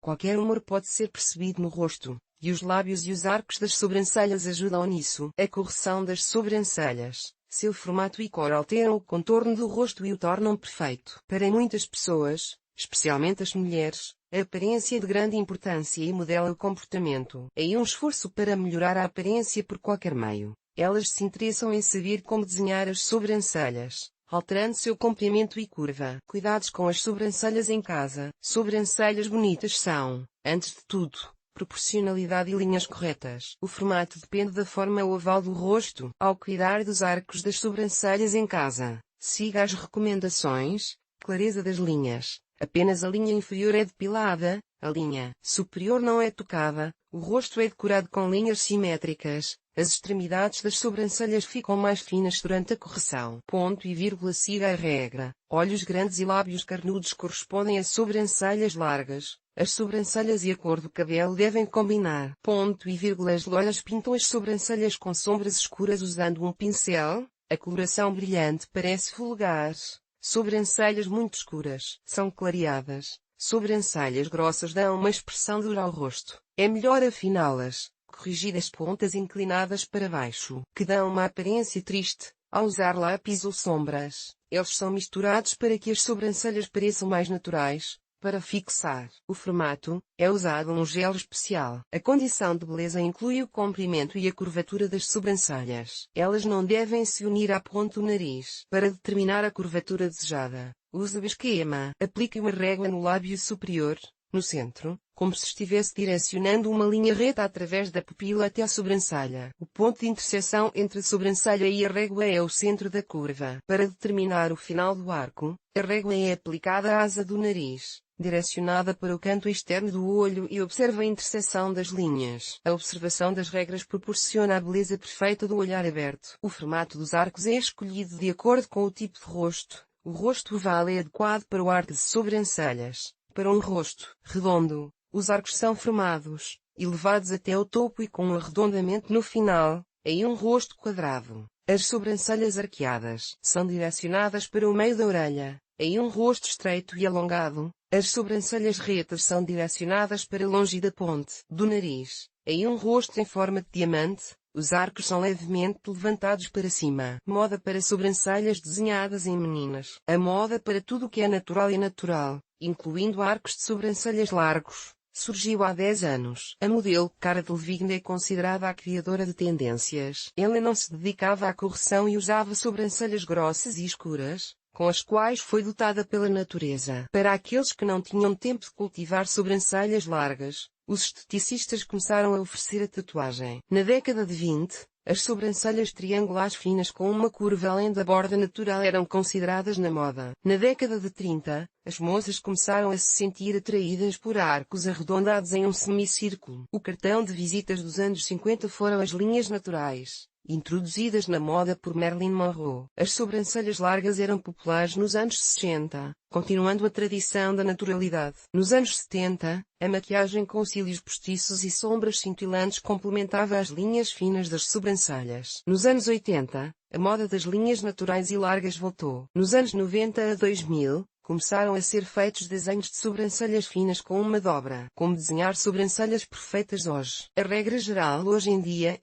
Qualquer humor pode ser percebido no rosto, e os lábios e os arcos das sobrancelhas ajudam nisso. A correção das sobrancelhas. Seu formato e cor alteram o contorno do rosto e o tornam perfeito. Para muitas pessoas, especialmente as mulheres, a aparência é de grande importância e modela o comportamento. É um esforço para melhorar a aparência por qualquer meio. Elas se interessam em saber como desenhar as sobrancelhas, alterando seu comprimento e curva. Cuidados com as sobrancelhas em casa. Sobrancelhas bonitas são, antes de tudo, proporcionalidade e linhas corretas. O formato depende da forma oval do rosto. Ao cuidar dos arcos das sobrancelhas em casa, siga as recomendações. Clareza das linhas. Apenas a linha inferior é depilada, a linha superior não é tocada, o rosto é decorado com linhas simétricas, as extremidades das sobrancelhas ficam mais finas durante a correção. Ponto e vírgula. Siga a regra. Olhos grandes e lábios carnudos correspondem a sobrancelhas largas. As sobrancelhas e a cor do cabelo devem combinar. Ponto e vírgula. As loiras pintam as sobrancelhas com sombras escuras usando um pincel. A coloração brilhante parece vulgar. Sobrancelhas muito escuras são clareadas. Sobrancelhas grossas dão uma expressão dura ao rosto. É melhor afiná-las, corrigir as pontas inclinadas para baixo, que dão uma aparência triste, ao usar lápis ou sombras. Eles são misturados para que as sobrancelhas pareçam mais naturais. Para fixar o formato, é usado um gel especial. A condição de beleza inclui o comprimento e a curvatura das sobrancelhas. Elas não devem se unir à ponta do nariz. Para determinar a curvatura desejada, use o esquema. Aplique uma régua no lábio superior, no centro, como se estivesse direcionando uma linha reta através da pupila até a sobrancelha. O ponto de interseção entre a sobrancelha e a régua é o centro da curva. Para determinar o final do arco, a régua é aplicada à asa do nariz, direcionada para o canto externo do olho e observa a interseção das linhas. A observação das regras proporciona a beleza perfeita do olhar aberto. O formato dos arcos é escolhido de acordo com o tipo de rosto. O rosto oval é adequado para o arco de sobrancelhas. Para um rosto redondo, os arcos são formados, elevados até o topo e com um arredondamento no final. Em um rosto quadrado, as sobrancelhas arqueadas são direcionadas para o meio da orelha. Em um rosto estreito e alongado, as sobrancelhas retas são direcionadas para longe da ponte do nariz. Em um rosto em forma de diamante, os arcos são levemente levantados para cima. Moda para sobrancelhas desenhadas em meninas. A moda para tudo o que é natural e natural, incluindo arcos de sobrancelhas largos, surgiu há 10 anos. A modelo Cara Delevingne é considerada a criadora de tendências. Ela não se dedicava à correção e usava sobrancelhas grossas e escuras, com as quais foi dotada pela natureza. Para aqueles que não tinham tempo de cultivar sobrancelhas largas, os esteticistas começaram a oferecer a tatuagem. Na década de 20, as sobrancelhas triangulares finas com uma curva além da borda natural eram consideradas na moda. Na década de 30, as moças começaram a se sentir atraídas por arcos arredondados em um semicírculo. O cartão de visitas dos anos 50 foram as linhas naturais, introduzidas na moda por Marilyn Monroe. As sobrancelhas largas eram populares nos anos 60, continuando a tradição da naturalidade. Nos anos 70, a maquiagem com cílios postiços e sombras cintilantes complementava as linhas finas das sobrancelhas. Nos anos 80, a moda das linhas naturais e largas voltou. Nos anos 90 a 2000, começaram a ser feitos desenhos de sobrancelhas finas com uma dobra. Como desenhar sobrancelhas perfeitas hoje? A regra geral hoje em dia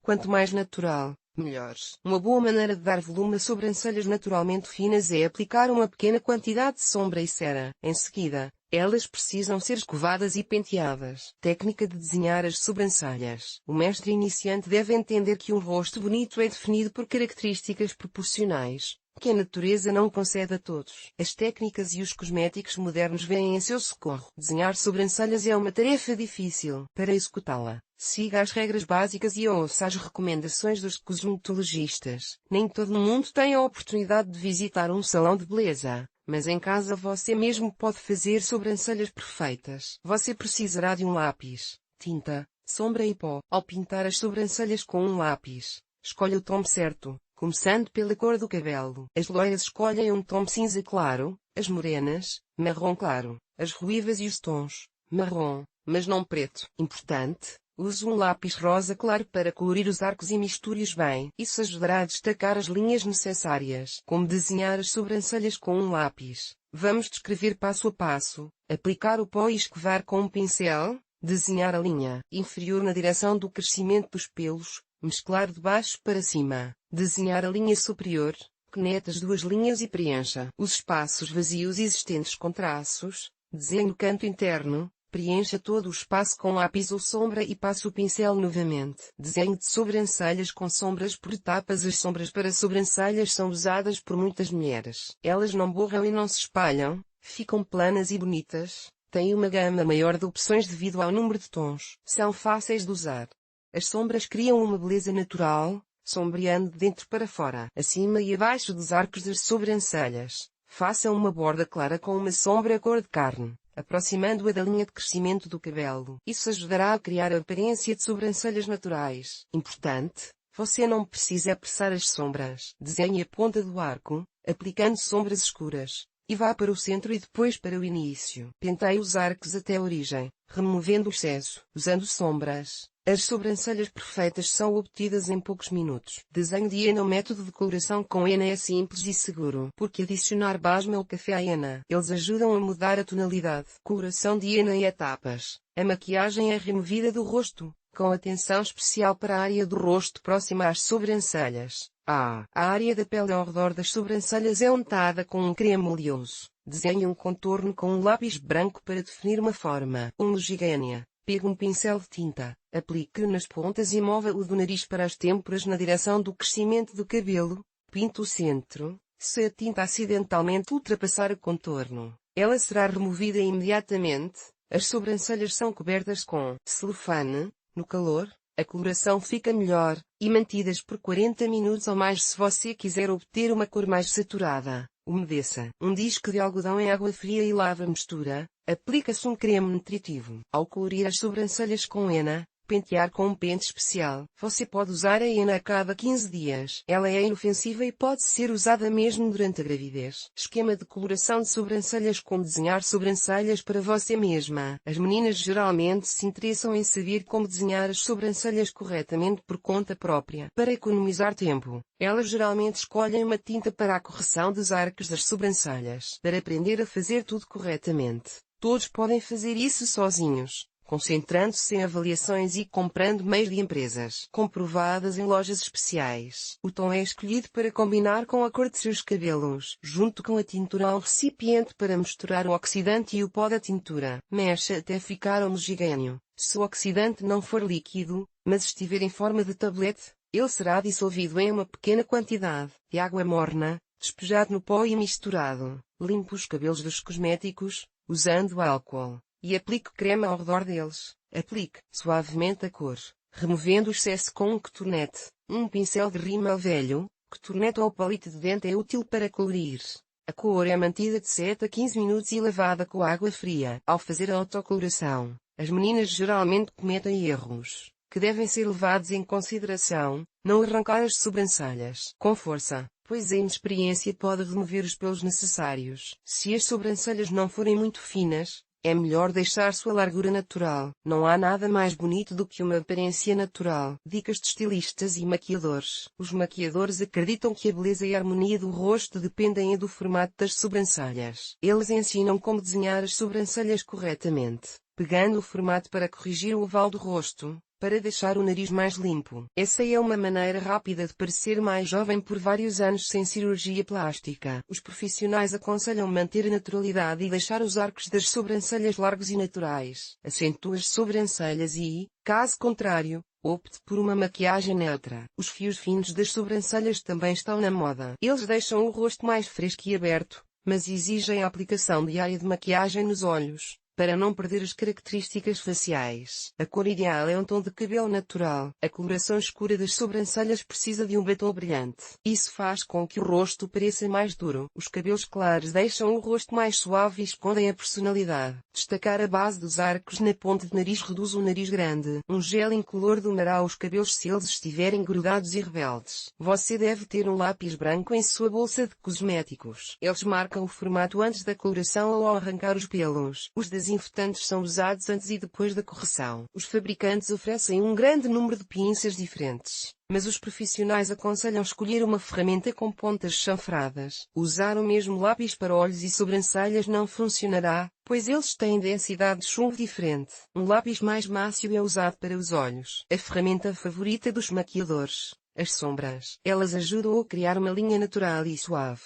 quanto mais natural, melhor. Uma boa maneira de dar volume a sobrancelhas naturalmente finas é aplicar uma pequena quantidade de sombra e cera. Em seguida, elas precisam ser escovadas e penteadas. Técnica de desenhar as sobrancelhas. O mestre iniciante deve entender que um rosto bonito é definido por características proporcionais, que a natureza não concede a todos. As técnicas e os cosméticos modernos vêm em seu socorro. Desenhar sobrancelhas é uma tarefa difícil. Para executá-la, siga as regras básicas e ouça as recomendações dos cosmetologistas. Nem todo mundo tem a oportunidade de visitar um salão de beleza, mas em casa você mesmo pode fazer sobrancelhas perfeitas. Você precisará de um lápis, tinta, sombra e pó. Ao pintar as sobrancelhas com um lápis, escolha o tom certo, começando pela cor do cabelo. As loiras escolhem um tom cinza claro, as morenas, marrom claro, as ruivas e os tons, marrom, mas não preto. Importante, use um lápis rosa claro para colorir os arcos e misture-os bem. Isso ajudará a destacar as linhas necessárias. Como desenhar as sobrancelhas com um lápis. Vamos descrever passo a passo: aplicar o pó e escovar com um pincel, desenhar a linha inferior na direção do crescimento dos pelos, mesclar de baixo para cima, desenhar a linha superior, conecte as duas linhas e preencha os espaços vazios existentes com traços, desenhe o canto interno, preencha todo o espaço com lápis ou sombra e passe o pincel novamente. Desenho de sobrancelhas com sombras por etapas. As sombras para sobrancelhas são usadas por muitas mulheres. Elas não borram e não se espalham, ficam planas e bonitas, têm uma gama maior de opções devido ao número de tons. São fáceis de usar. As sombras criam uma beleza natural, sombreando de dentro para fora, acima e abaixo dos arcos das sobrancelhas. Faça uma borda clara com uma sombra cor de carne, aproximando-a da linha de crescimento do cabelo. Isso ajudará a criar a aparência de sobrancelhas naturais. Importante: você não precisa apressar as sombras. Desenhe a ponta do arco, aplicando sombras escuras, e vá para o centro e depois para o início. Penteie os arcos até a origem, removendo o excesso, usando sombras. As sobrancelhas perfeitas são obtidas em poucos minutos. Desenho de henna. O método de coloração com henna é simples e seguro, porque adicionar basma ou café à henna. Eles ajudam a mudar a tonalidade. Coloração de henna em etapas. A maquiagem é removida do rosto, com atenção especial para a área do rosto próxima às sobrancelhas. A área da pele ao redor das sobrancelhas é untada com um creme oleoso. Desenhe um contorno com um lápis branco para definir uma forma. Gigânea. Pegue um pincel de tinta, aplique-o nas pontas e mova-o do nariz para as têmporas na direção do crescimento do cabelo. Pinte o centro. Se a tinta acidentalmente ultrapassar o contorno, ela será removida imediatamente. As sobrancelhas são cobertas com celofane. No calor, a coloração fica melhor, e mantidas por 40 minutos ou mais se você quiser obter uma cor mais saturada. Umedeça um disco de algodão em água fria e lave a mistura. Aplica-se um creme nutritivo. Ao colorir as sobrancelhas com henna, pentear com um pente especial. Você pode usar a henna a cada 15 dias. Ela é inofensiva e pode ser usada mesmo durante a gravidez. Esquema de coloração de sobrancelhas. Como desenhar sobrancelhas para você mesma. As meninas geralmente se interessam em saber como desenhar as sobrancelhas corretamente por conta própria. Para economizar tempo, elas geralmente escolhem uma tinta para a correção dos arcos das sobrancelhas. Para aprender a fazer tudo corretamente, todos podem fazer isso sozinhos, concentrando-se em avaliações e comprando meios de empresas comprovadas em lojas especiais. O tom é escolhido para combinar com a cor de seus cabelos. Junto com a tintura há um recipiente para misturar o oxidante e o pó da tintura. Mexa até ficar homogéneo. Se o oxidante não for líquido, mas estiver em forma de tablete, ele será dissolvido em uma pequena quantidade de água morna, despejado no pó e misturado. Limpe os cabelos dos cosméticos, usando álcool, e aplique creme ao redor deles. Aplique suavemente a cor, removendo o excesso com um cotonete. Um pincel de rímel velho, cotonete ou palito de dente é útil para colorir. A cor é mantida de 7 a 15 minutos e lavada com água fria. Ao fazer a autocoloração, as meninas geralmente cometem erros que devem ser levados em consideração. Não arrancar as sobrancelhas com força, pois a inexperiência pode remover os pelos necessários. Se as sobrancelhas não forem muito finas, é melhor deixar sua largura natural. Não há nada mais bonito do que uma aparência natural. Dicas de estilistas e maquiadores. Os maquiadores acreditam que a beleza e a harmonia do rosto dependem do formato das sobrancelhas. Eles ensinam como desenhar as sobrancelhas corretamente, pegando o formato para corrigir o oval do rosto, para deixar o nariz mais limpo. Essa é uma maneira rápida de parecer mais jovem por vários anos sem cirurgia plástica. Os profissionais aconselham manter a naturalidade e deixar os arcos das sobrancelhas largos e naturais. Acentue as sobrancelhas e, caso contrário, opte por uma maquiagem neutra. Os fios finos das sobrancelhas também estão na moda. Eles deixam o rosto mais fresco e aberto, mas exigem a aplicação diária de maquiagem nos olhos, para não perder as características faciais. A cor ideal é um tom de cabelo natural. A coloração escura das sobrancelhas precisa de um batom brilhante. Isso faz com que o rosto pareça mais duro. Os cabelos claros deixam o rosto mais suave e escondem a personalidade. Destacar a base dos arcos na ponta de nariz reduz o nariz grande. Um gel incolor domará os cabelos se eles estiverem grudados e rebeldes. Você deve ter um lápis branco em sua bolsa de cosméticos. Eles marcam o formato antes da coloração ou ao arrancar os pelos. Os desinfetantes são usados antes e depois da correção. Os fabricantes oferecem um grande número de pinças diferentes, mas os profissionais aconselham escolher uma ferramenta com pontas chanfradas. Usar o mesmo lápis para olhos e sobrancelhas não funcionará, pois eles têm densidade de chumbo diferente. Um lápis mais mácio é usado para os olhos. A ferramenta favorita dos maquiadores: as sombras. Elas ajudam a criar uma linha natural e suave.